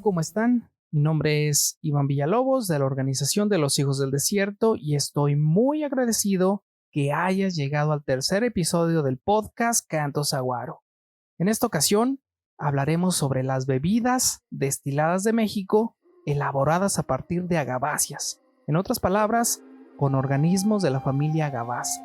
¿cómo están? Mi nombre es Iván Villalobos de la Organización de los Hijos del Desierto y estoy muy agradecido que hayas llegado al tercer episodio del podcast Canto Saguaro. En esta ocasión hablaremos sobre las bebidas destiladas de México elaboradas a partir de agaváceas, en otras palabras, con organismos de la familia Agaváceae.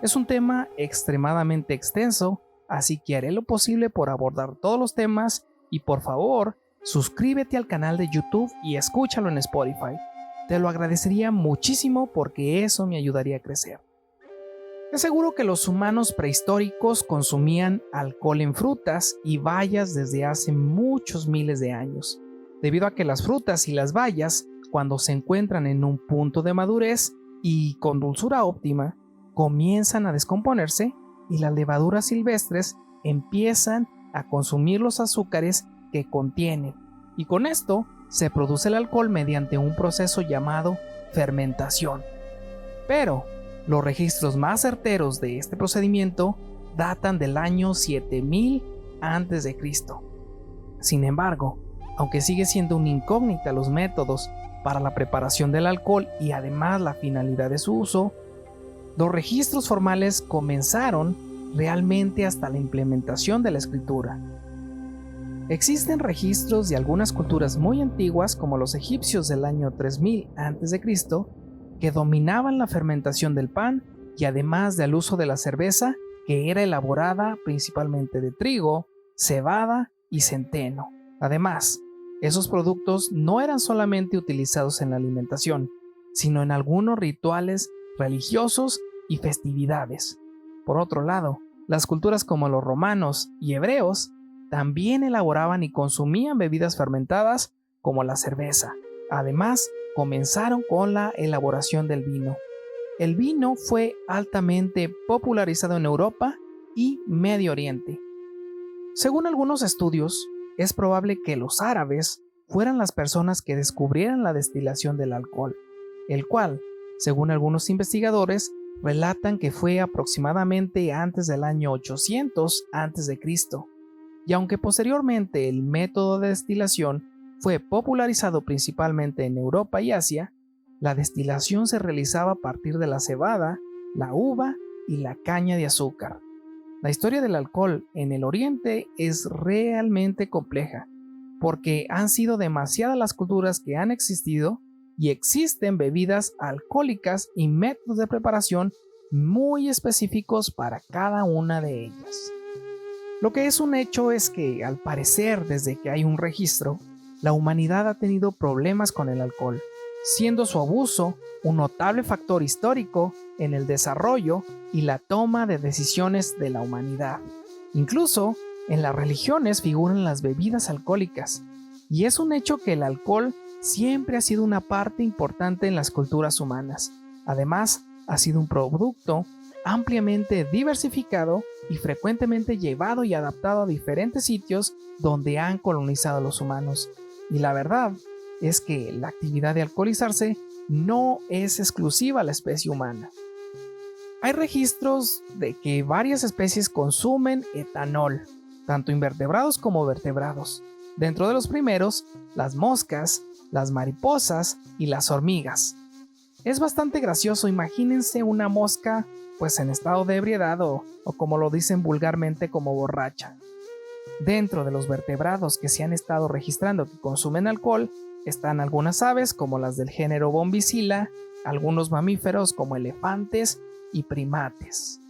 Es un tema extremadamente extenso, así que haré lo posible por abordar todos los temas y por favor, suscríbete al canal de YouTube y escúchalo en Spotify. Te lo agradecería muchísimo porque eso me ayudaría a crecer. Es seguro que los humanos prehistóricos consumían alcohol en frutas y bayas desde hace muchos miles de años, debido a que las frutas y las bayas, cuando se encuentran en un punto de madurez y con dulzura óptima, comienzan a descomponerse y las levaduras silvestres empiezan a consumir los azúcares que contienen, y con esto se produce el alcohol mediante un proceso llamado fermentación. Pero los registros más certeros de este procedimiento datan del año 7000 a.C. Sin embargo, aunque sigue siendo una incógnita los métodos para la preparación del alcohol y además la finalidad de su uso, los registros formales comenzaron realmente hasta la implementación de la escritura. Existen registros de algunas culturas muy antiguas como los egipcios del año 3000 a.C. que dominaban la fermentación del pan y además del uso de la cerveza, que era elaborada principalmente de trigo, cebada y centeno. Además, esos productos no eran solamente utilizados en la alimentación, sino en algunos rituales religiosos y festividades. Por otro lado, las culturas como los romanos y hebreos también elaboraban y consumían bebidas fermentadas como la cerveza. Además, comenzaron con la elaboración del vino. El vino fue altamente popularizado en Europa y Medio Oriente. Según algunos estudios, es probable que los árabes fueran las personas que descubrieran la destilación del alcohol, el cual, según algunos investigadores, relatan que fue aproximadamente antes del año 800 a.C. Y aunque posteriormente el método de destilación fue popularizado principalmente en Europa y Asia, la destilación se realizaba a partir de la cebada, la uva y la caña de azúcar. La historia del alcohol en el Oriente es realmente compleja, porque han sido demasiadas las culturas que han existido y existen bebidas alcohólicas y métodos de preparación muy específicos para cada una de ellas. Lo que es un hecho es que, al parecer, desde que hay un registro, la humanidad ha tenido problemas con el alcohol, siendo su abuso un notable factor histórico en el desarrollo y la toma de decisiones de la humanidad. Incluso, en las religiones figuran las bebidas alcohólicas, y es un hecho que el alcohol siempre ha sido una parte importante en las culturas humanas. Además, ha sido un producto ampliamente diversificado y frecuentemente llevado y adaptado a diferentes sitios donde han colonizado los humanos. Y la verdad es que la actividad de alcoholizarse no es exclusiva a la especie humana. Hay registros de que varias especies consumen etanol, tanto invertebrados como vertebrados. Dentro de los primeros, las moscas, las mariposas y las hormigas. Es bastante gracioso, imagínense una mosca pues en estado de ebriedad o como lo dicen vulgarmente, como borracha. Dentro de los vertebrados que se han estado registrando que consumen alcohol están algunas aves como las del género Bombicilla, algunos mamíferos como elefantes y primates.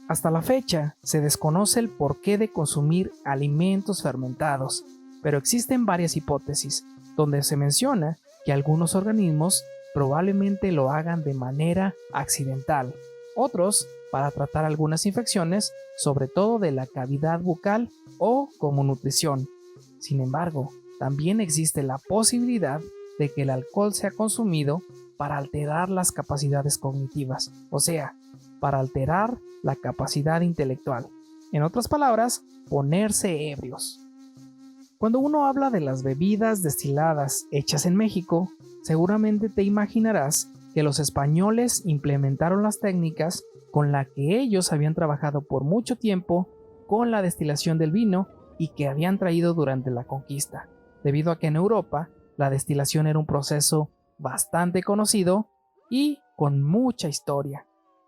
Hasta la fecha se desconoce el porqué de consumir alimentos fermentados, pero existen varias hipótesis donde se menciona que algunos organismos probablemente lo hagan de manera accidental, otros para tratar algunas infecciones, sobre todo de la cavidad bucal o como nutrición. Sin embargo, también existe la posibilidad de que el alcohol sea consumido para alterar las capacidades cognitivas, o sea, para alterar la capacidad intelectual. En otras palabras, ponerse ebrios. Cuando uno habla de las bebidas destiladas hechas en México, seguramente te imaginarás que los españoles implementaron las técnicas con las que ellos habían trabajado por mucho tiempo con la destilación del vino y que habían traído durante la conquista. debido a que en Europa la destilación era un proceso bastante conocido y con mucha historia.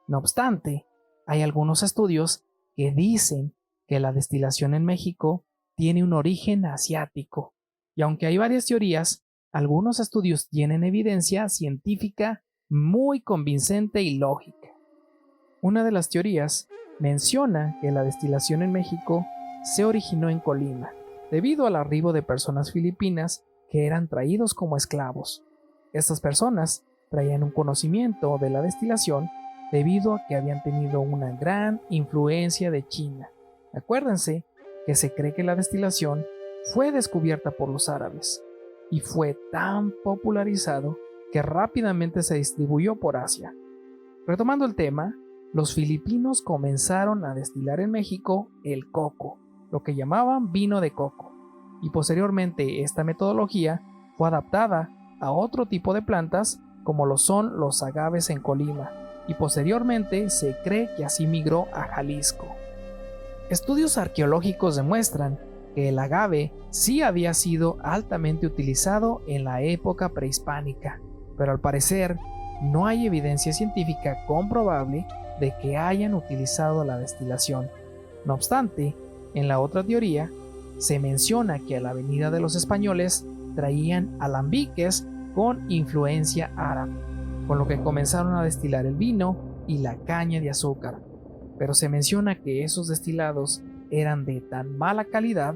No obstante, hay algunos estudios que dicen que la destilación en México tiene un origen asiático, y aunque hay varias teorías, algunos estudios tienen evidencia científica muy convincente y lógica. Una de las teorías menciona que la destilación en México se originó en Colima, debido al arribo de personas filipinas que eran traídos como esclavos. Estas personas traían un conocimiento de la destilación debido a que habían tenido una gran influencia de China. Acuérdense que se cree que la destilación fue descubierta por los árabes y fue tan popularizado que rápidamente se distribuyó por Asia. Retomando el tema, los filipinos comenzaron a destilar en México el coco, lo que llamaban vino de coco, y posteriormente esta metodología fue adaptada a otro tipo de plantas como lo son los agaves en Colima, y posteriormente se cree que así migró a Jalisco. Estudios arqueológicos demuestran que el agave sí había sido altamente utilizado en la época prehispánica, pero al parecer no hay evidencia científica comprobable de que hayan utilizado la destilación. No obstante, en la otra teoría, se menciona que a la venida de los españoles traían alambiques con influencia árabe, con lo que comenzaron a destilar el vino y la caña de azúcar. Pero se menciona que esos destilados eran de tan mala calidad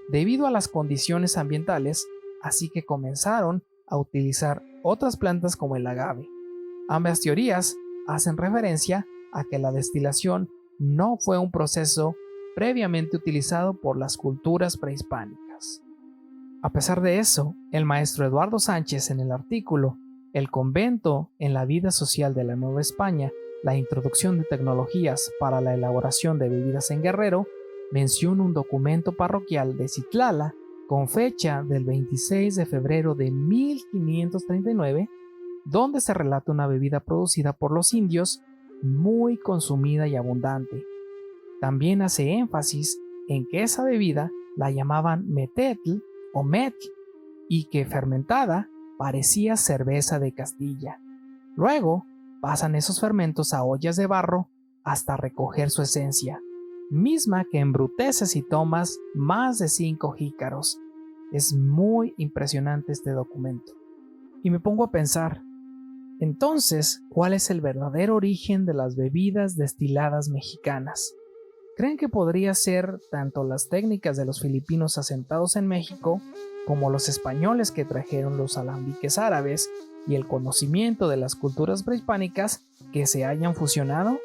debido a las condiciones ambientales, así que comenzaron a utilizar otras plantas como el agave. Ambas teorías hacen referencia a que la destilación no fue un proceso previamente utilizado por las culturas prehispánicas. A pesar de eso, el maestro Eduardo Sánchez en el artículo El convento en la vida social de la Nueva España, la introducción de tecnologías para la elaboración de bebidas en Guerrero, menciona un documento parroquial de Citlala con fecha del 26 de febrero de 1539, donde se relata una bebida producida por los indios muy consumida y abundante. También hace énfasis en que esa bebida la llamaban metetl o metl y que fermentada parecía cerveza de Castilla. Luego pasan esos fermentos a ollas de barro hasta recoger su esencia, misma que embrutece si tomas más de 5 jícaros. Es muy impresionante este documento. Y me pongo a pensar, entonces, ¿cuál es el verdadero origen de las bebidas destiladas mexicanas? ¿Creen que podría ser tanto las técnicas de los filipinos asentados en México como los españoles que trajeron los alambiques árabes y el conocimiento de las culturas prehispánicas que se hayan fusionado?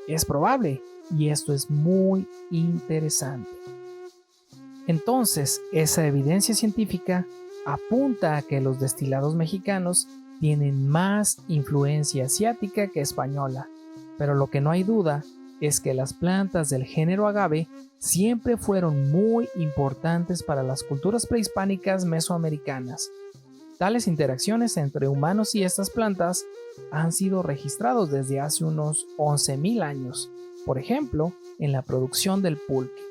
Es probable, y esto es muy interesante. Entonces, esa evidencia científica apunta a que los destilados mexicanos tienen más influencia asiática que española, pero lo que no hay duda es que las plantas del género agave siempre fueron muy importantes para las culturas prehispánicas mesoamericanas. Tales interacciones entre humanos y estas plantas han sido registrados desde hace unos 11.000 años, por ejemplo, en la producción del pulque.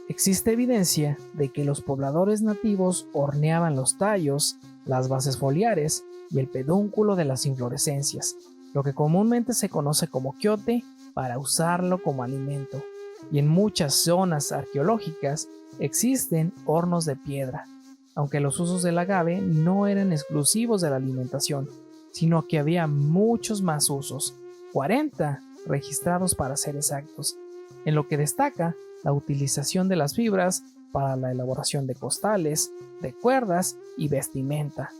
Existe evidencia de que los pobladores nativos horneaban los tallos, las bases foliares y el pedúnculo de las inflorescencias, lo que comúnmente se conoce como quiote, para usarlo como alimento. Y en muchas zonas arqueológicas existen hornos de piedra, aunque los usos del agave no eran exclusivos de la alimentación, sino que había muchos más usos, 40 registrados para ser exactos, en lo que destaca la utilización de las fibras para la elaboración de costales, de cuerdas y vestimenta.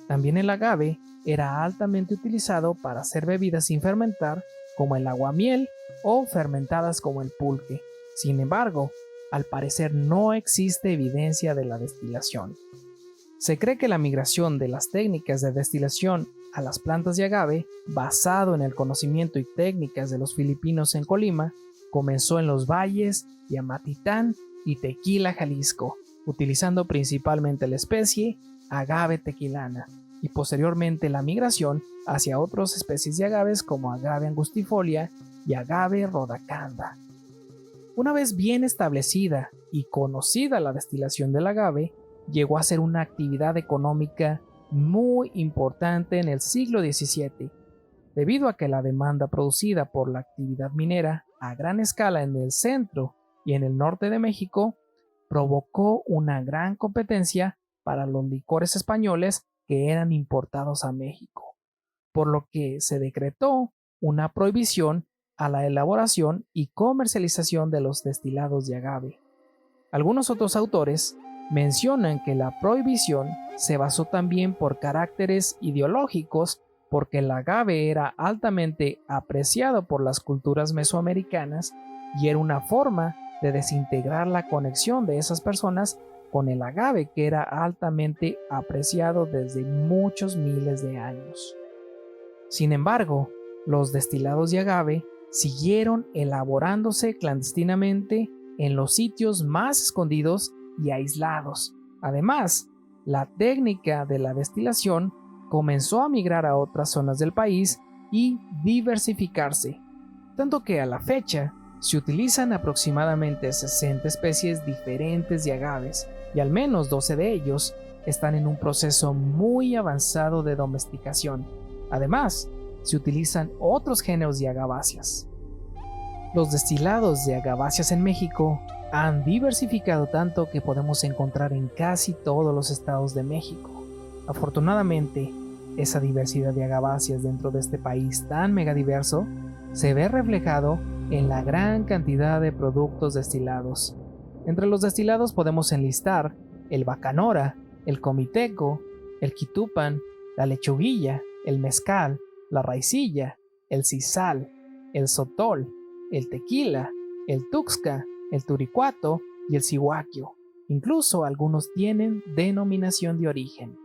También el agave era altamente utilizado para hacer bebidas sin fermentar, como el aguamiel, o fermentadas como el pulque. Sin embargo, al parecer no existe evidencia de la destilación. Se cree que la migración de las técnicas de destilación a las plantas de agave, basado en el conocimiento y técnicas de los filipinos en Colima, comenzó en los valles de Amatitán y Tequila, Jalisco, utilizando principalmente la especie agave tequilana, y posteriormente la migración hacia otras especies de agaves como agave angustifolia y agave rhodacanda. Una vez bien establecida y conocida la destilación del agave, llegó a ser una actividad económica muy importante en el siglo XVII, debido a que la demanda producida por la actividad minera a gran escala en el centro y en el norte de México provocó una gran competencia para los licores españoles que eran importados a México, por lo que se decretó una prohibición a la elaboración y comercialización de los destilados de agave. Algunos otros autores mencionan que la prohibición se basó también por caracteres ideológicos, porque el agave era altamente apreciado por las culturas mesoamericanas y era una forma de desintegrar la conexión de esas personas con el agave, que era altamente apreciado desde muchos miles de años. Sin embargo, los destilados de agave siguieron elaborándose clandestinamente en los sitios más escondidos y aislados. Además, la técnica de la destilación comenzó a migrar a otras zonas del país y diversificarse, tanto que a la fecha se utilizan aproximadamente 60 especies diferentes de agaves y al menos 12 de ellos están en un proceso muy avanzado de domesticación. Además, se utilizan otros géneros de agaváceas. Los destilados de agaváceas en México han diversificado tanto que podemos encontrar en casi todos los estados de México. Afortunadamente, esa diversidad de agaváceas dentro de este país tan megadiverso se ve reflejado en la gran cantidad de productos destilados. Entre los destilados podemos enlistar el bacanora, el comiteco, el quitupan, la lechuguilla, el mezcal, la raicilla, el sisal, el sotol, el tequila, el tuxca, el turicuato y el cihuaquio. Incluso algunos tienen denominación de origen.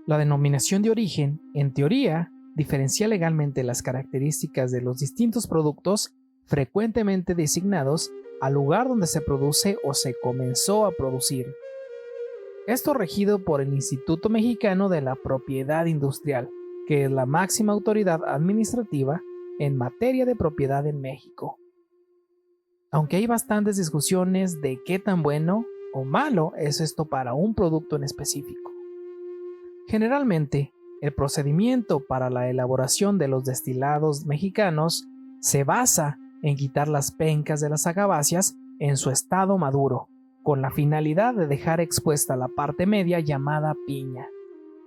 La denominación de origen, en teoría, diferencia legalmente las características de los distintos productos frecuentemente designados al lugar donde se produce o se comenzó a producir. Esto regido por el Instituto Mexicano de la Propiedad Industrial, que es la máxima autoridad administrativa en materia de propiedad en México. Aunque hay bastantes discusiones de qué tan bueno o malo es esto para un producto en específico. Generalmente, el procedimiento para la elaboración de los destilados mexicanos se basa en quitar las pencas de las agaváceas en su estado maduro, con la finalidad de dejar expuesta la parte media llamada piña.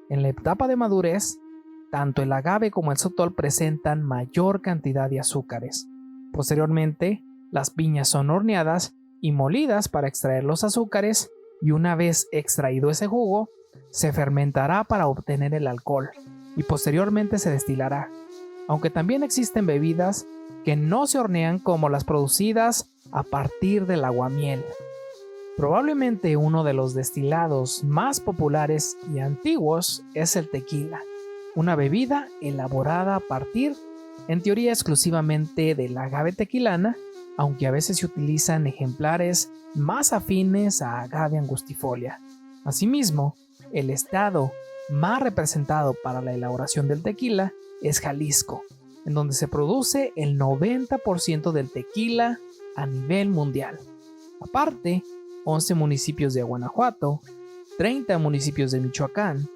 En la etapa de madurez, tanto el agave como el sotol presentan mayor cantidad de azúcares. Posteriormente, las piñas son horneadas y molidas para extraer los azúcares y una vez extraído ese jugo, se fermentará para obtener el alcohol y posteriormente se destilará, aunque también existen bebidas que no se hornean como las producidas a partir del aguamiel. Probablemente uno de los destilados más populares y antiguos es el tequila, una bebida elaborada a partir, en teoría exclusivamente del agave tequilana, aunque a veces se utilizan ejemplares más afines a agave angustifolia. Asimismo, el estado más representado para la elaboración del tequila es Jalisco, en donde se produce el 90% del tequila a nivel mundial. Aparte, 11 municipios de Guanajuato, 30 municipios de Michoacán,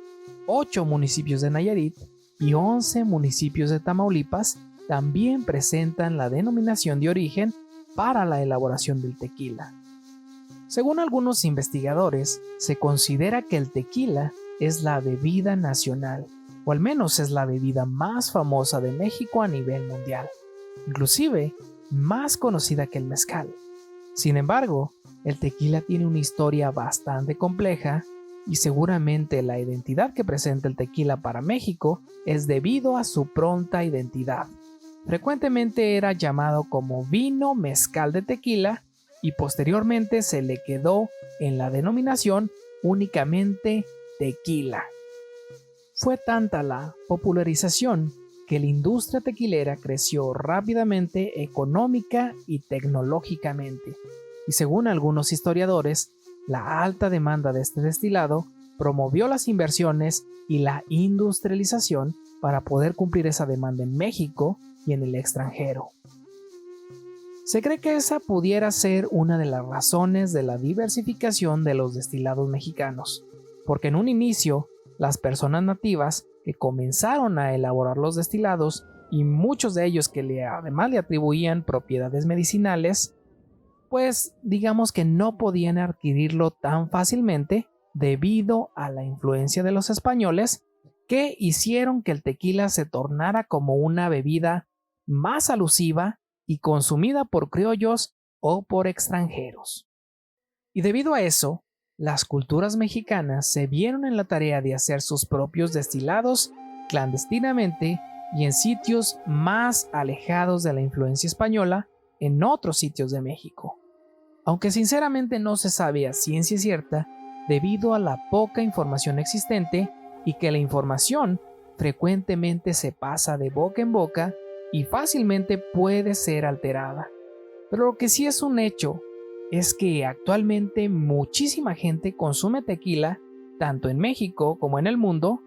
8 municipios de Nayarit y 11 municipios de Tamaulipas también presentan la denominación de origen para la elaboración del tequila. Según algunos investigadores, se considera que el tequila es la bebida nacional, o al menos es la bebida más famosa de México a nivel mundial, inclusive más conocida que el mezcal. Sin embargo, el tequila tiene una historia bastante compleja y seguramente la identidad que presenta el tequila para México es debido a su pronta identidad. Frecuentemente era llamado como vino mezcal de tequila y posteriormente se le quedó en la denominación únicamente tequila. Fue tanta la popularización que la industria tequilera creció rápidamente económica y tecnológicamente, y según algunos historiadores, la alta demanda de este destilado promovió las inversiones y la industrialización para poder cumplir esa demanda en México y en el extranjero. Se cree que esa pudiera ser una de las razones de la diversificación de los destilados mexicanos, porque en un inicio, las personas nativas que comenzaron a elaborar los destilados y muchos de ellos que además le atribuían propiedades medicinales, pues digamos que no podían adquirirlo tan fácilmente debido a la influencia de los españoles que hicieron que el tequila se tornara como una bebida más alusiva y consumida por criollos o por extranjeros. Y debido a eso, las culturas mexicanas se vieron en la tarea de hacer sus propios destilados clandestinamente y en sitios más alejados de la influencia española en otros sitios de México. Aunque sinceramente no se sabe a ciencia cierta debido a la poca información existente y que la información frecuentemente se pasa de boca en boca y fácilmente puede ser alterada. Pero lo que sí es un hecho es que actualmente muchísima gente consume tequila tanto en México como en el mundo,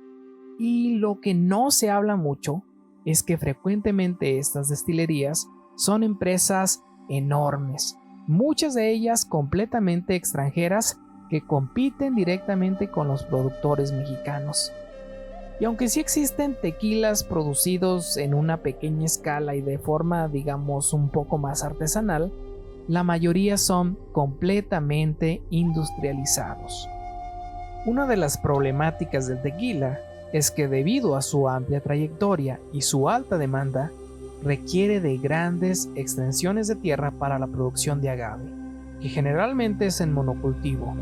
y lo que no se habla mucho es que frecuentemente estas destilerías son empresas enormes, muchas de ellas completamente extranjeras que compiten directamente con los productores mexicanos. Y aunque sí existen tequilas producidos en una pequeña escala y de forma, digamos, un poco más artesanal, la mayoría son completamente industrializados. Una de las problemáticas del tequila es que debido a su amplia trayectoria y su alta demanda, requiere de grandes extensiones de tierra para la producción de agave, que generalmente es en monocultivo.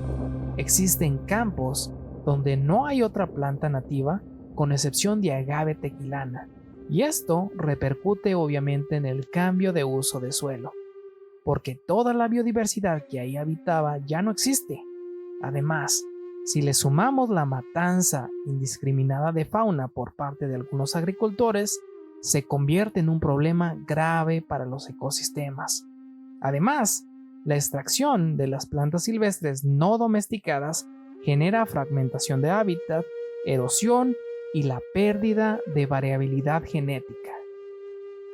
Existen campos donde no hay otra planta nativa con excepción de agave tequilana, y esto repercute obviamente en el cambio de uso de suelo, porque toda la biodiversidad que ahí habitaba ya no existe. Además, si le sumamos la matanza indiscriminada de fauna por parte de algunos agricultores, se convierte en un problema grave para los ecosistemas. Además, la extracción de las plantas silvestres no domesticadas genera fragmentación de hábitat, erosión y la pérdida de variabilidad genética.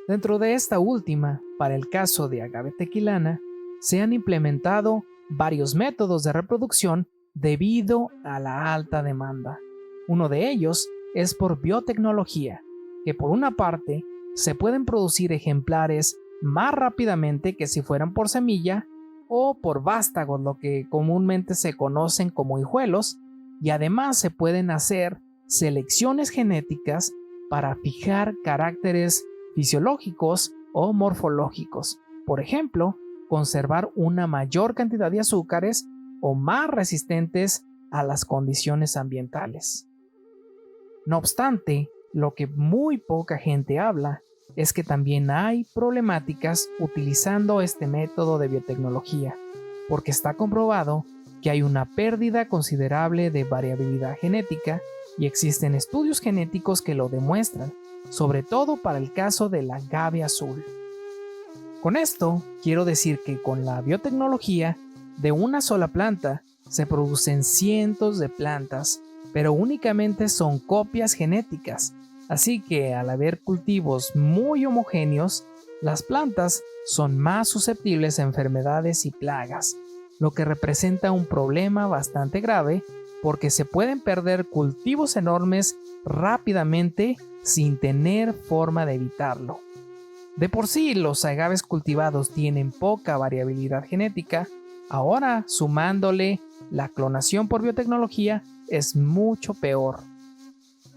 Dentro de esta última, para el caso de agave tequilana, se han implementado varios métodos de reproducción debido a la alta demanda. Uno de ellos es por biotecnología, que por una parte se pueden producir ejemplares más rápidamente que si fueran por semilla o por vástagos, lo que comúnmente se conocen como hijuelos, y además se pueden hacer selecciones genéticas para fijar caracteres fisiológicos o morfológicos. Por ejemplo, conservar una mayor cantidad de azúcares o más resistentes a las condiciones ambientales. No obstante, lo que muy poca gente habla es que también hay problemáticas utilizando este método de biotecnología, porque está comprobado que hay una pérdida considerable de variabilidad genética y existen estudios genéticos que lo demuestran, sobre todo para el caso del agave azul. Con esto quiero decir que con la biotecnología, de una sola planta se producen cientos de plantas, pero únicamente son copias genéticas, así que al haber cultivos muy homogéneos, las plantas son más susceptibles a enfermedades y plagas, lo que representa un problema bastante grave porque se pueden perder cultivos enormes rápidamente sin tener forma de evitarlo. De por sí, los agaves cultivados tienen poca variabilidad genética, ahora sumándole la clonación por biotecnología es mucho peor.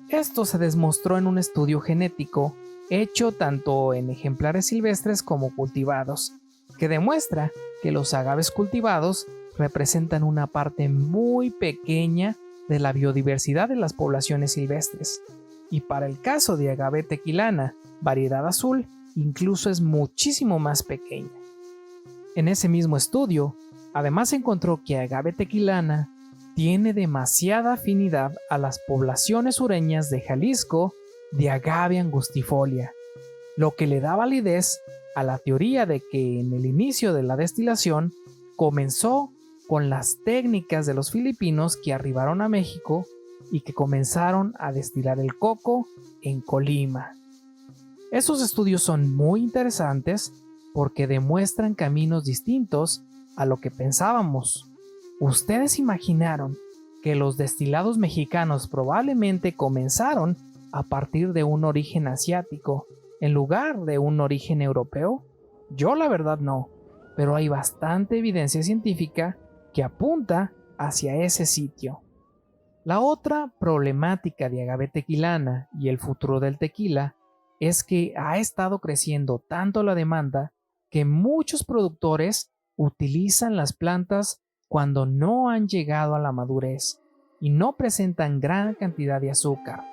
Esto se demostró en un estudio genético hecho tanto en ejemplares silvestres como cultivados, que demuestra que los agaves cultivados representan una parte muy pequeña de la biodiversidad de las poblaciones silvestres, y para el caso de agave tequilana, variedad azul, incluso es muchísimo más pequeña. En ese mismo estudio, además se encontró que agave tequilana tiene demasiada afinidad a las poblaciones sureñas de Jalisco de agave angustifolia, lo que le da validez a la teoría de que en el inicio de la destilación comenzó con las técnicas de los filipinos que arribaron a México y que comenzaron a destilar el coco en Colima. Estos estudios son muy interesantes porque demuestran caminos distintos a lo que pensábamos. ¿Ustedes imaginaron que los destilados mexicanos probablemente comenzaron a partir de un origen asiático en lugar de un origen europeo? Yo la verdad no, pero hay bastante evidencia científica que apunta hacia ese sitio. La otra problemática de agave tequilana y el futuro del tequila es que ha estado creciendo tanto la demanda que muchos productores utilizan las plantas cuando no han llegado a la madurez y no presentan gran cantidad de azúcar.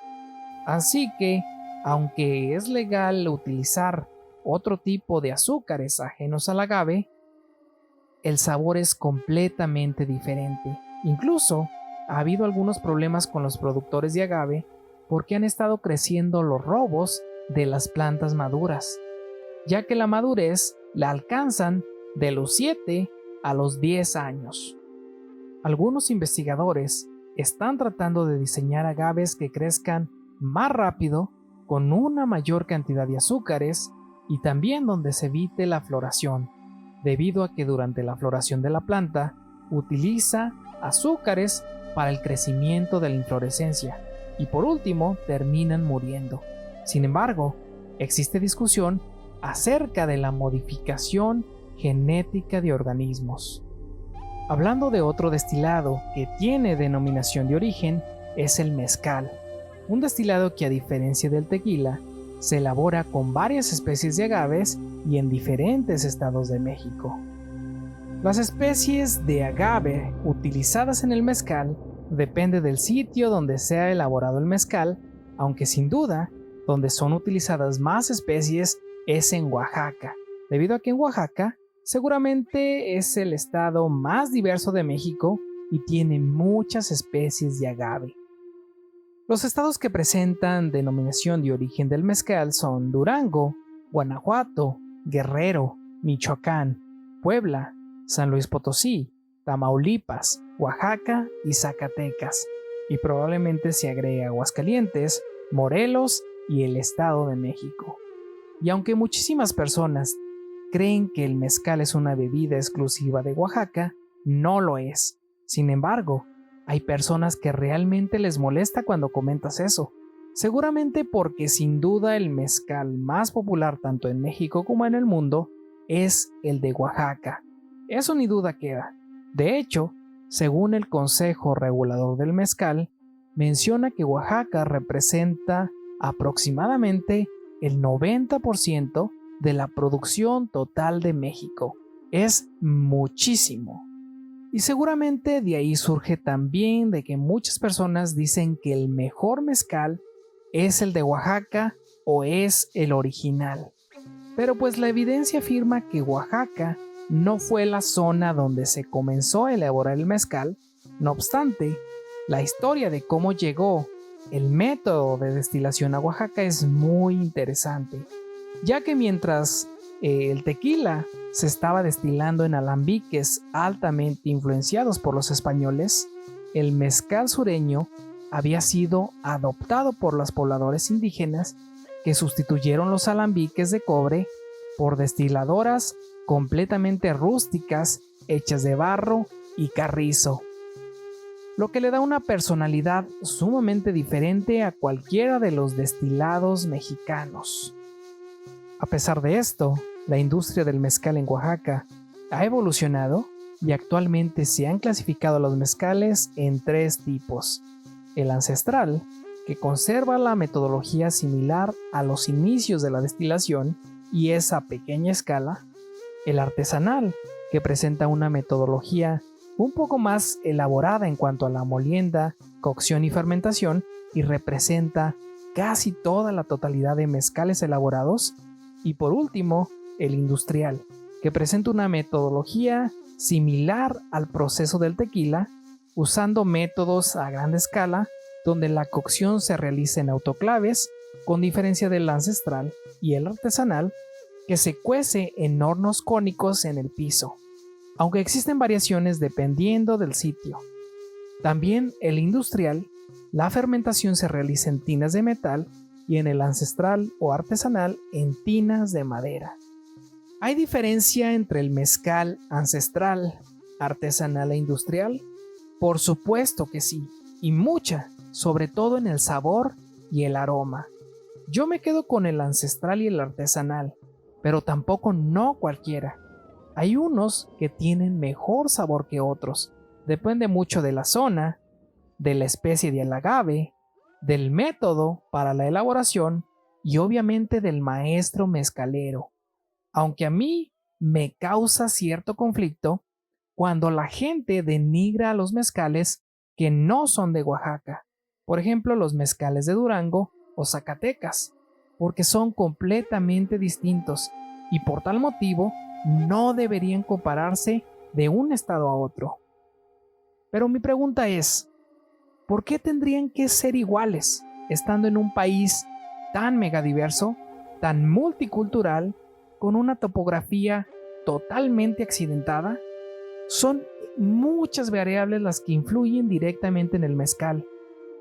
Así que, aunque es legal utilizar otro tipo de azúcares ajenos al agave, el sabor es completamente diferente. Incluso, ha habido algunos problemas con los productores de agave porque han estado creciendo los robos de las plantas maduras, ya que la madurez la alcanzan de los 7 a los 10 años. Algunos investigadores están tratando de diseñar agaves que crezcan más rápido, con una mayor cantidad de azúcares y también donde se evite la floración, debido a que durante la floración de la planta utiliza azúcares para el crecimiento de la inflorescencia y por último terminan muriendo. Sin embargo, existe discusión acerca de la modificación genética de organismos. Hablando de otro destilado que tiene denominación de origen, es el mezcal, un destilado que a diferencia del tequila, se elabora con varias especies de agaves y en diferentes estados de México. Las especies de agave utilizadas en el mezcal depende del sitio donde sea elaborado el mezcal, aunque sin duda, donde son utilizadas más especies es en Oaxaca, debido a que en Oaxaca seguramente es el estado más diverso de México y tiene muchas especies de agave. Los estados que presentan denominación de origen del mezcal son Durango, Guanajuato, Guerrero, Michoacán, Puebla, San Luis Potosí, Tamaulipas, Oaxaca y Zacatecas, y probablemente se agregue Aguascalientes, Morelos y el Estado de México. Y aunque muchísimas personas creen que el mezcal es una bebida exclusiva de Oaxaca, no lo es. Sin embargo, hay personas que realmente les molesta cuando comentas eso, seguramente porque sin duda el mezcal más popular tanto en México como en el mundo es el de Oaxaca. Eso ni duda queda. De hecho, según el Consejo Regulador del Mezcal, menciona que Oaxaca representa aproximadamente el 90% de la producción total de México. Es muchísimo. Y seguramente de ahí surge también de que muchas personas dicen que el mejor mezcal es el de Oaxaca o es el original. Pero pues la evidencia afirma que Oaxaca no fue la zona donde se comenzó a elaborar el mezcal. No obstante, la historia de cómo llegó el método de destilación a Oaxaca es muy interesante, ya que mientras el tequila se estaba destilando en alambiques altamente influenciados por los españoles, el mezcal sureño había sido adoptado por los pobladores indígenas que sustituyeron los alambiques de cobre por destiladoras completamente rústicas hechas de barro y carrizo, lo que le da una personalidad sumamente diferente a cualquiera de los destilados mexicanos. A pesar de esto, la industria del mezcal en Oaxaca ha evolucionado y actualmente se han clasificado los mezcales en 3 tipos: el ancestral, que conserva la metodología similar a los inicios de la destilación y es a pequeña escala; el artesanal, que presenta una metodología un poco más elaborada en cuanto a la molienda, cocción y fermentación y representa casi toda la totalidad de mezcales elaborados; y por último, el industrial, que presenta una metodología similar al proceso del tequila, usando métodos a gran escala donde la cocción se realiza en autoclaves, con diferencia del ancestral y el artesanal, que se cuece en hornos cónicos en el piso, aunque existen variaciones dependiendo del sitio. También el industrial, la fermentación se realiza en tinas de metal y en el ancestral o artesanal en tinas de madera. ¿Hay diferencia entre el mezcal ancestral, artesanal e industrial? Por supuesto que sí, y mucha, sobre todo en el sabor y el aroma. Yo me quedo con el ancestral y el artesanal, pero tampoco no cualquiera. Hay unos que tienen mejor sabor que otros. Depende mucho de la zona, de la especie de agave, del método para la elaboración y obviamente del maestro mezcalero. Aunque a mí me causa cierto conflicto cuando la gente denigra a los mezcales que no son de Oaxaca, por ejemplo los mezcales de Durango o Zacatecas, porque son completamente distintos y por tal motivo no deberían compararse de un estado a otro. Pero mi pregunta es, ¿por qué tendrían que ser iguales, estando en un país tan megadiverso, tan multicultural, con una topografía totalmente accidentada? Son muchas variables las que influyen directamente en el mezcal.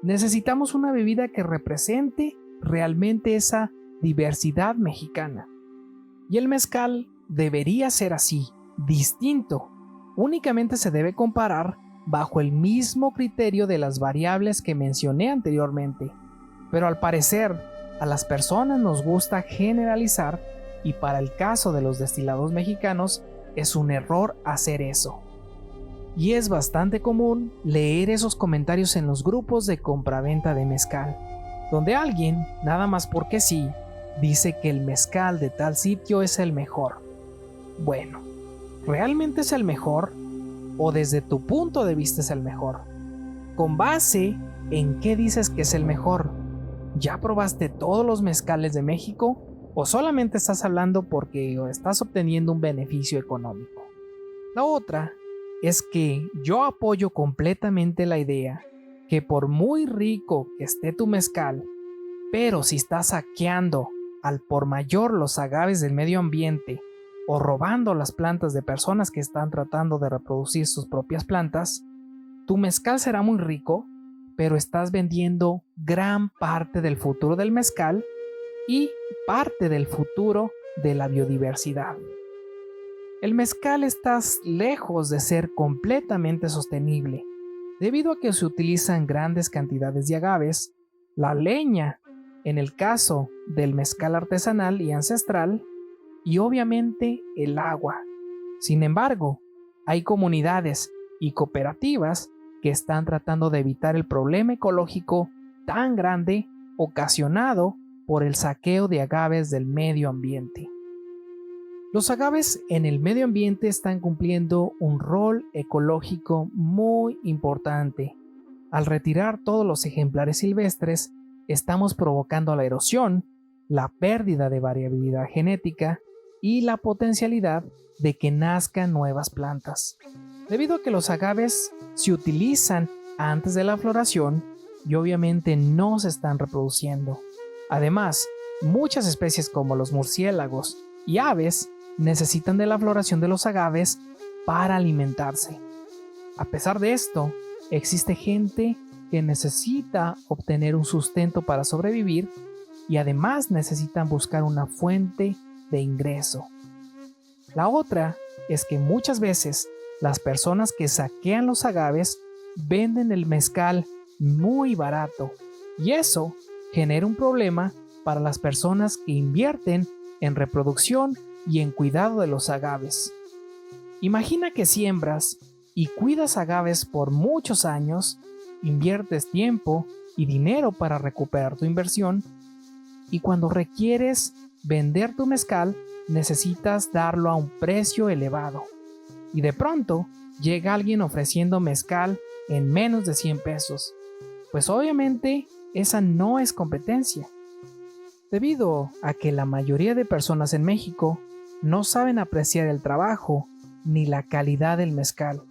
Necesitamos una bebida que represente realmente esa diversidad mexicana. Y el mezcal debería ser así, distinto. Únicamente se debe comparar bajo el mismo criterio de las variables que mencioné anteriormente. Pero al parecer, a las personas nos gusta generalizar y para el caso de los destilados mexicanos es un error hacer eso. Y es bastante común leer esos comentarios en los grupos de compraventa de mezcal, donde alguien, nada más porque sí, dice que el mezcal de tal sitio es el mejor. Bueno, ¿realmente es el mejor? ¿O desde tu punto de vista es el mejor? ¿Con base en qué dices que es el mejor? ¿Ya probaste todos los mezcales de México? ¿O solamente estás hablando porque estás obteniendo un beneficio económico? La otra es que yo apoyo completamente la idea que por muy rico que esté tu mezcal, pero si estás saqueando al por mayor los agaves del medio ambiente o robando las plantas de personas que están tratando de reproducir sus propias plantas, tu mezcal será muy rico, pero estás vendiendo gran parte del futuro del mezcal y parte del futuro de la biodiversidad. El mezcal está lejos de ser completamente sostenible, debido a que se utilizan grandes cantidades de agaves, la leña, en el caso del mezcal artesanal y ancestral, y obviamente el agua. Sin embargo, hay comunidades y cooperativas que están tratando de evitar el problema ecológico tan grande ocasionado por el saqueo de agaves del medio ambiente. Los agaves en el medio ambiente están cumpliendo un rol ecológico muy importante. Al retirar todos los ejemplares silvestres, estamos provocando la erosión, la pérdida de variabilidad genética y la potencialidad de que nazcan nuevas plantas. Debido a que los agaves se utilizan antes de la floración y obviamente no se están reproduciendo. Además, muchas especies como los murciélagos y aves necesitan de la floración de los agaves para alimentarse. A pesar de esto, existe gente que necesita obtener un sustento para sobrevivir y además necesitan buscar una fuente de ingreso. La otra es que muchas veces las personas que saquean los agaves venden el mezcal muy barato y eso genera un problema para las personas que invierten en reproducción y en cuidado de los agaves. Imagina que siembras y cuidas agaves por muchos años, inviertes tiempo y dinero para recuperar tu inversión y cuando requieres vender tu mezcal necesitas darlo a un precio elevado y de pronto llega alguien ofreciendo mezcal en menos de 100 pesos. Pues obviamente esa no es competencia. Debido a que la mayoría de personas en México no saben apreciar el trabajo ni la calidad del mezcal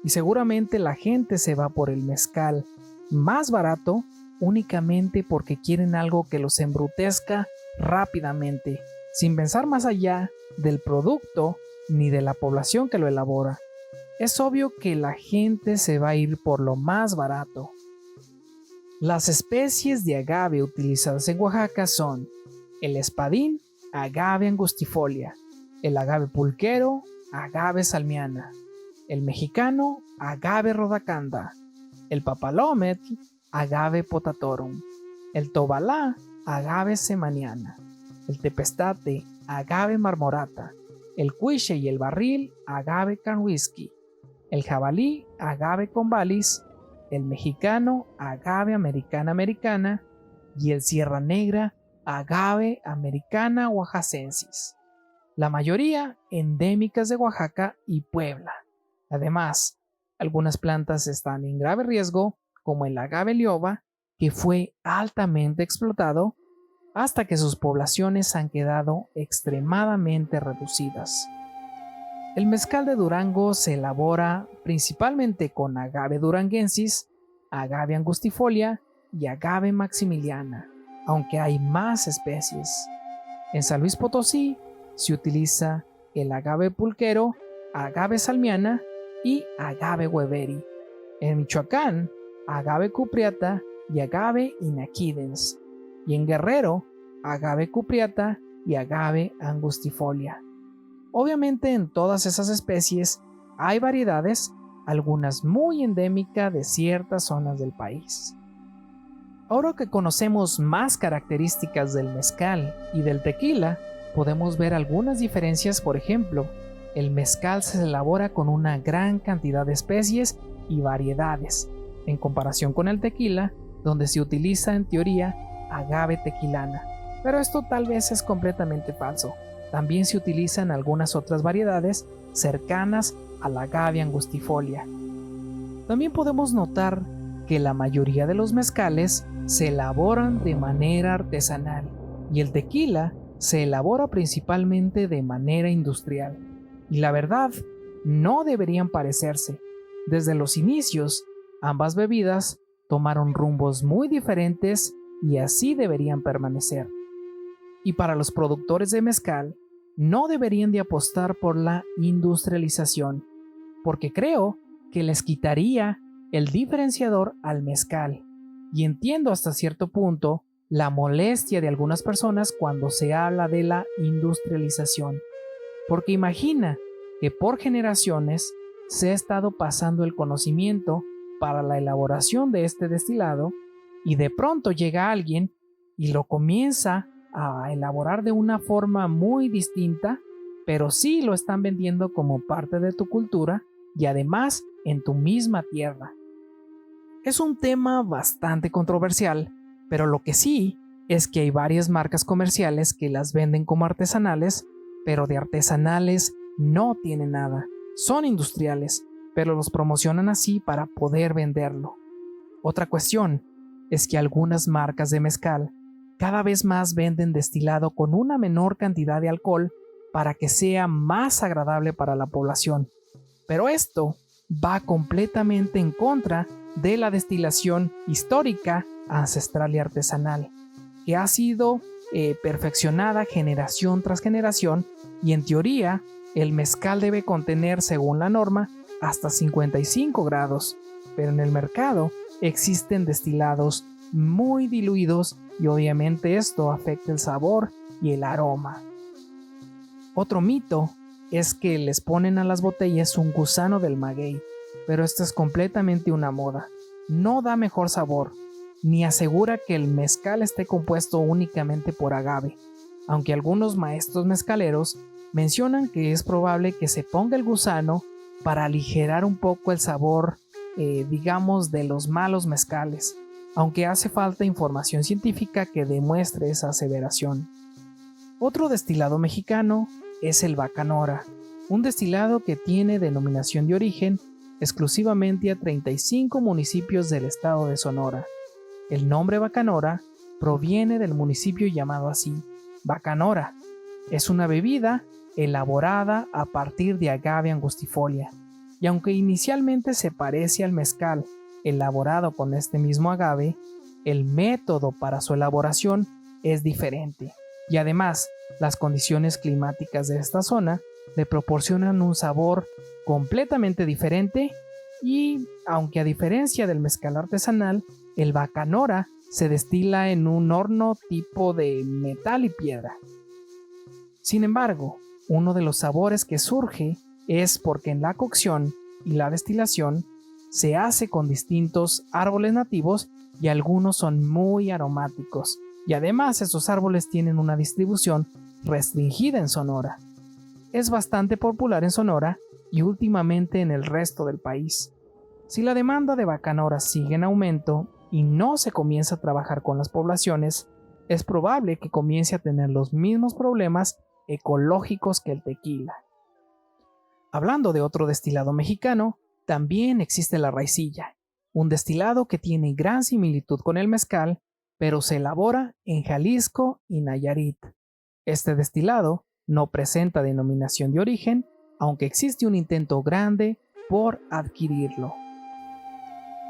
y seguramente la gente se va por el mezcal más barato únicamente porque quieren algo que los embrutezca rápidamente, sin pensar más allá del producto ni de la población que lo elabora. Es obvio que la gente se va a ir por lo más barato. Las especies de agave utilizadas en Oaxaca son el espadín, agave angustifolia, el agave pulquero, agave salmiana, el mexicano, agave rodacanda, el papalometl, agave potatorum, el tobalá, agave semaniana, el tepestate, agave marmorata, el cuiche y el barril, agave canwhisky, el jabalí, agave convalis, el mexicano, agave americana y el sierra negra, agave americana oaxacensis. La mayoría endémicas de Oaxaca y Puebla. Además, algunas plantas están en grave riesgo, como el agave lioba, que fue altamente explotado hasta que sus poblaciones han quedado extremadamente reducidas. El mezcal de Durango se elabora principalmente con agave duranguensis, agave angustifolia y agave maximiliana, aunque hay más especies. En San Luis Potosí se utiliza el agave pulquero, agave salmiana y agave weberi. En Michoacán, agave cupriata y agave inaquidens. Y en Guerrero, agave cupriata y agave angustifolia. Obviamente en todas esas especies hay variedades, algunas muy endémicas de ciertas zonas del país. Ahora que conocemos más características del mezcal y del tequila, podemos ver algunas diferencias. Por ejemplo, el mezcal se elabora con una gran cantidad de especies y variedades, en comparación con el tequila, donde se utiliza en teoría agave tequilana, pero esto tal vez es completamente falso. También se utilizan algunas otras variedades cercanas al agave angustifolia. También podemos notar que la mayoría de los mezcales se elaboran de manera artesanal y el tequila se elabora principalmente de manera industrial. Y la verdad, no deberían parecerse. Desde los inicios, ambas bebidas tomaron rumbos muy diferentes y así deberían permanecer. Y para los productores de mezcal, no deberían de apostar por la industrialización, porque creo que les quitaría el diferenciador al mezcal. Y entiendo hasta cierto punto la molestia de algunas personas cuando se habla de la industrialización, porque imagina que por generaciones se ha estado pasando el conocimiento para la elaboración de este destilado y de pronto llega alguien y lo comienza a elaborar de una forma muy distinta, pero sí lo están vendiendo como parte de tu cultura y además en tu misma tierra. Es un tema bastante controversial, pero lo que sí es que hay varias marcas comerciales que las venden como artesanales, pero de artesanales no tienen nada. Son industriales, pero los promocionan así para poder venderlo. Otra cuestión es que algunas marcas de mezcal cada vez más venden destilado con una menor cantidad de alcohol para que sea más agradable para la población. Pero esto va completamente en contra de la destilación histórica, ancestral y artesanal, que ha sido perfeccionada generación tras generación, y en teoría el mezcal debe contener, según la norma, hasta 55 grados, pero en el mercado existen destilados muy diluidos y obviamente esto afecta el sabor y el aroma. Otro mito es que les ponen a las botellas un gusano del maguey, pero esto es completamente una moda. No da mejor sabor, ni asegura que el mezcal esté compuesto únicamente por agave, aunque algunos maestros mezcaleros mencionan que es probable que se ponga el gusano para aligerar un poco el sabor, digamos, de los malos mezcales, aunque hace falta información científica que demuestre esa aseveración. Otro destilado mexicano es el Bacanora, un destilado que tiene denominación de origen exclusivamente a 35 municipios del estado de Sonora. El nombre Bacanora proviene del municipio llamado así, Bacanora. Es una bebida elaborada a partir de agave angustifolia, y aunque inicialmente se parece al mezcal elaborado con este mismo agave, el método para su elaboración es diferente, y además las condiciones climáticas de esta zona le proporcionan un sabor completamente diferente. Y aunque a diferencia del mezcal artesanal, el Bacanora se destila en un horno tipo de metal y piedra. Sin embargo, Uno de los sabores que surge es porque en la cocción y la destilación se hace con distintos árboles nativos y algunos son muy aromáticos, y además esos árboles tienen una distribución restringida en Sonora. Es bastante popular en Sonora y últimamente en el resto del país. Si la demanda de bacanora sigue en aumento y no se comienza a trabajar con las poblaciones, es probable que comience a tener los mismos problemas ecológicos que el tequila. Hablando de otro destilado mexicano, también existe la raicilla, un destilado que tiene gran similitud con el mezcal, pero se elabora en Jalisco y Nayarit. Este destilado no presenta denominación de origen, aunque existe un intento grande por adquirirlo.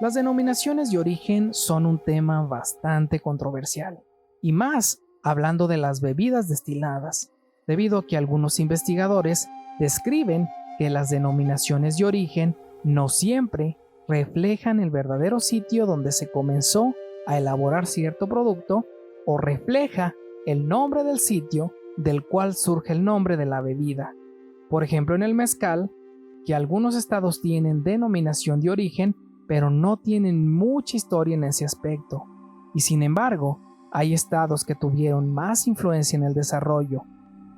Las denominaciones de origen son un tema bastante controversial, y más hablando de las bebidas destiladas, debido a que algunos investigadores describen que las denominaciones de origen no siempre reflejan el verdadero sitio donde se comenzó a elaborar cierto producto o refleja el nombre del sitio del cual surge el nombre de la bebida. Por ejemplo, en el mezcal, que algunos estados tienen denominación de origen, pero no tienen mucha historia en ese aspecto. Y sin embargo, hay estados que tuvieron más influencia en el desarrollo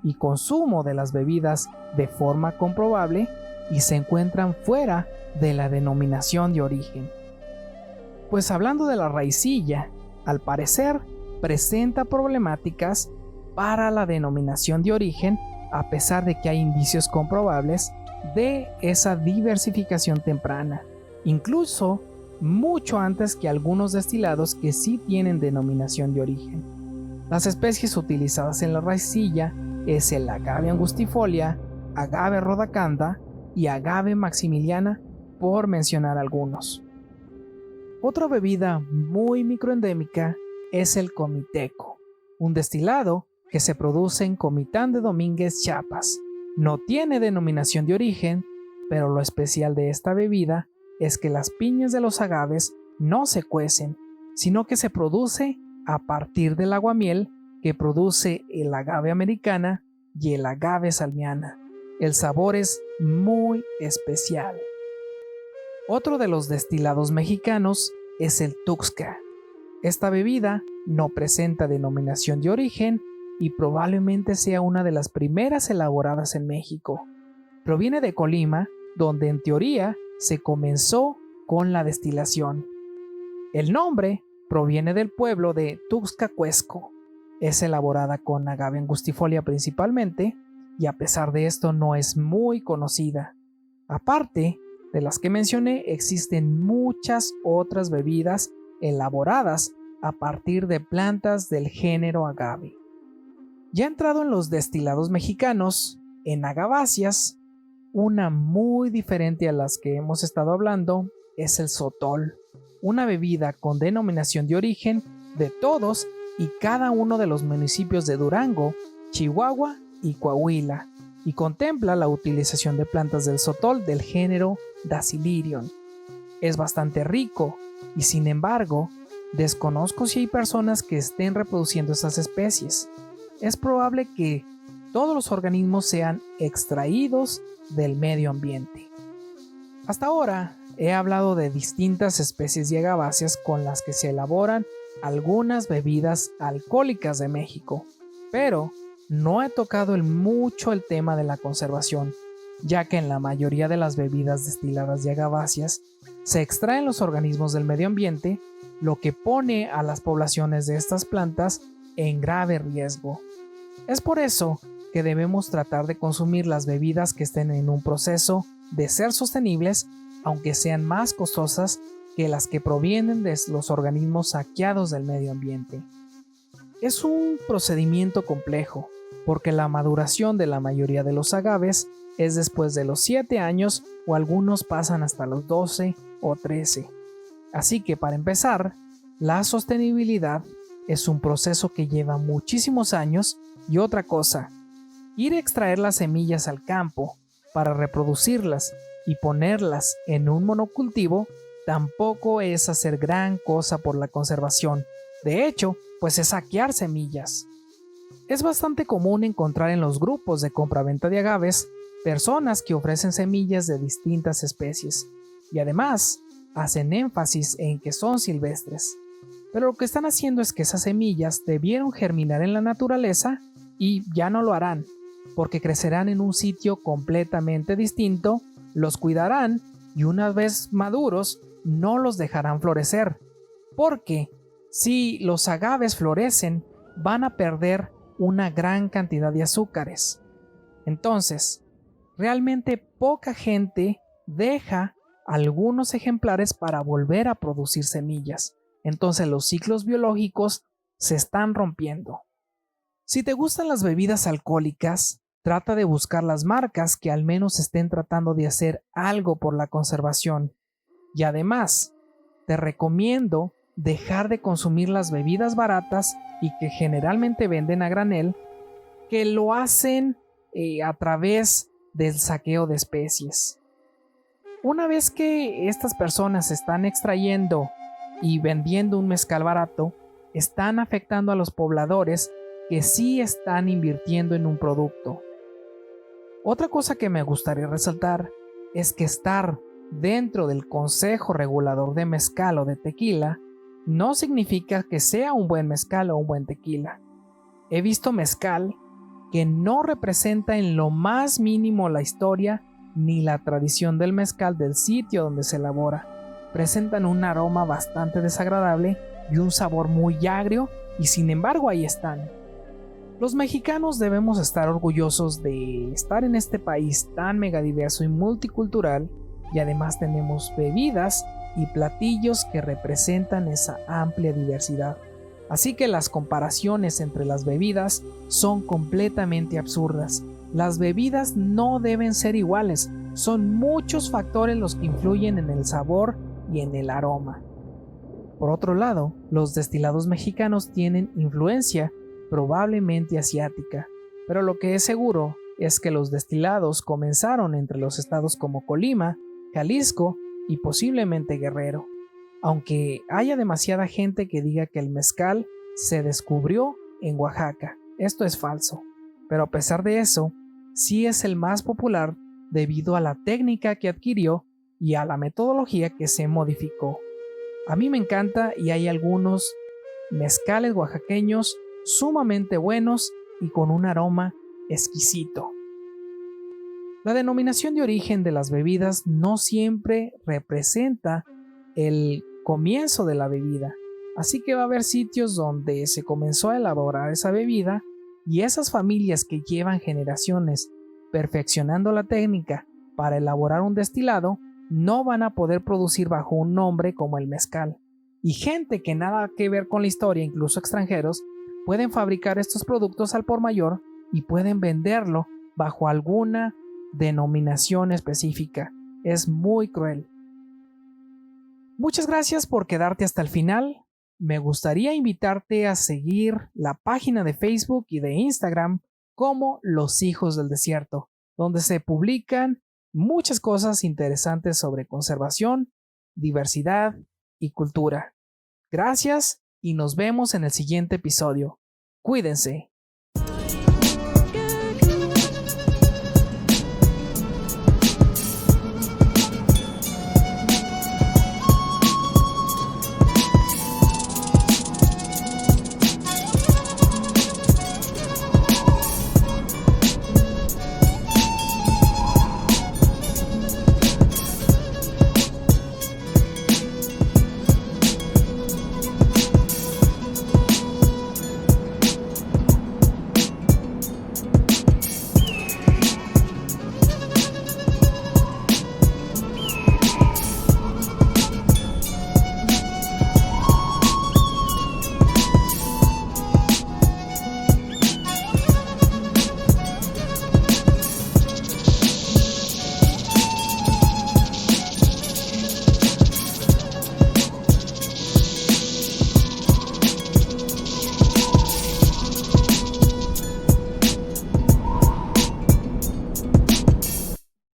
y consumo de las bebidas de forma comprobable y se encuentran fuera de la denominación de origen. Pues hablando de la raicilla, al parecer presenta problemáticas para la denominación de origen, a pesar de que hay indicios comprobables de esa diversificación temprana, incluso mucho antes que algunos destilados que sí tienen denominación de origen. Las especies utilizadas en la raicilla es el agave angustifolia, agave rhodacanda y agave maximiliana, por mencionar algunos. Otra bebida muy microendémica es el comiteco, un destilado que se produce en Comitán de Domínguez, Chiapas. No tiene denominación de origen, pero lo especial de esta bebida es que las piñas de los agaves no se cuecen, sino que se produce a partir del aguamiel que produce el agave americana y el agave salmiana. El sabor es muy especial. Otro de los destilados mexicanos es el Tuxtla. Esta bebida no presenta denominación de origen y probablemente sea una de las primeras elaboradas en México. Proviene de Colima, donde en teoría se comenzó con la destilación. El nombre proviene del pueblo de Tuxtla-Cuesco. Es elaborada con agave angustifolia principalmente, y a pesar de esto no es muy conocida. Aparte de las que mencioné, existen muchas otras bebidas elaboradas a partir de plantas del género agave. Ya entrado en los destilados mexicanos, en agaváceas, una muy diferente a las que hemos estado hablando es el sotol, una bebida con denominación de origen de todos y cada uno de los municipios de Durango, Chihuahua y Coahuila, y contempla la utilización de plantas del sotol del género Dasylirion. Es bastante rico y sin embargo, desconozco si hay personas que estén reproduciendo estas especies. Es probable que todos los organismos sean extraídos del medio ambiente. Hasta ahora he hablado de distintas especies de agaváceas con las que se elaboran algunas bebidas alcohólicas de México, pero no he tocado mucho el tema de la conservación, ya que en la mayoría de las bebidas destiladas de agaváceas se extraen los organismos del medio ambiente, lo que pone a las poblaciones de estas plantas en grave riesgo. Es por eso que debemos tratar de consumir las bebidas que estén en un proceso de ser sostenibles, aunque sean más costosas que las que provienen de los organismos saqueados del medio ambiente. Es un procedimiento complejo, porque la maduración de la mayoría de los agaves es después de los 7 años o algunos pasan hasta los 12 o 13. Así que para empezar, la sostenibilidad es un proceso que lleva muchísimos años y otra cosa, ir a extraer las semillas al campo para reproducirlas y ponerlas en un monocultivo tampoco es hacer gran cosa por la conservación. De hecho, pues es saquear semillas. Es bastante común encontrar en los grupos de compra-venta de agaves personas que ofrecen semillas de distintas especies y además hacen énfasis en que son silvestres. Pero lo que están haciendo es que esas semillas debieron germinar en la naturaleza y ya no lo harán, porque crecerán en un sitio completamente distinto, los cuidarán y una vez maduros no los dejarán florecer, porque si los agaves florecen van a perder una gran cantidad de azúcares. Entonces, realmente poca gente deja algunos ejemplares para volver a producir semillas. Entonces los ciclos biológicos se están rompiendo. Si te gustan las bebidas alcohólicas, trata de buscar las marcas que al menos estén tratando de hacer algo por la conservación. Y además, te recomiendo dejar de consumir las bebidas baratas y que generalmente venden a granel, que lo hacen a través del saqueo de especies. Una vez que estas personas están extrayendo y vendiendo un mezcal barato, están afectando a los pobladores que sí están invirtiendo en un producto. Otra cosa que me gustaría resaltar es que estar dentro del Consejo Regulador de Mezcal o de Tequila no significa que sea un buen mezcal o un buen tequila. He visto mezcal que no representa en lo más mínimo la historia ni la tradición del mezcal del sitio donde se elabora. Presentan un aroma bastante desagradable y un sabor muy agrio, y sin embargo ahí están. Los mexicanos debemos estar orgullosos de estar en este país tan megadiverso y multicultural, y además tenemos bebidas y platillos que representan esa amplia diversidad. Así que las comparaciones entre las bebidas son completamente absurdas. Las bebidas no deben ser iguales, son muchos factores los que influyen en el sabor y en el aroma. Por otro lado, los destilados mexicanos tienen influencia probablemente asiática, pero lo que es seguro es que los destilados comenzaron entre los estados como Colima, Jalisco y posiblemente Guerrero, aunque haya demasiada gente que diga que el mezcal se descubrió en Oaxaca. Esto es falso, pero a pesar de eso, sí es el más popular debido a la técnica que adquirió y a la metodología que se modificó. A mí me encanta y hay algunos mezcales oaxaqueños sumamente buenos y con un aroma exquisito. La denominación de origen de las bebidas no siempre representa el comienzo de la bebida, así que va a haber sitios donde se comenzó a elaborar esa bebida y esas familias que llevan generaciones perfeccionando la técnica para elaborar un destilado no van a poder producir bajo un nombre como el mezcal. Y gente que nada que ver con la historia, incluso extranjeros, pueden fabricar estos productos al por mayor y pueden venderlo bajo alguna denominación específica. Es muy cruel. Muchas gracias por quedarte hasta el final. Me gustaría invitarte a seguir la página de Facebook y de Instagram como Los Hijos del Desierto, donde se publican muchas cosas interesantes sobre conservación, diversidad y cultura. Gracias y nos vemos en el siguiente episodio. Cuídense.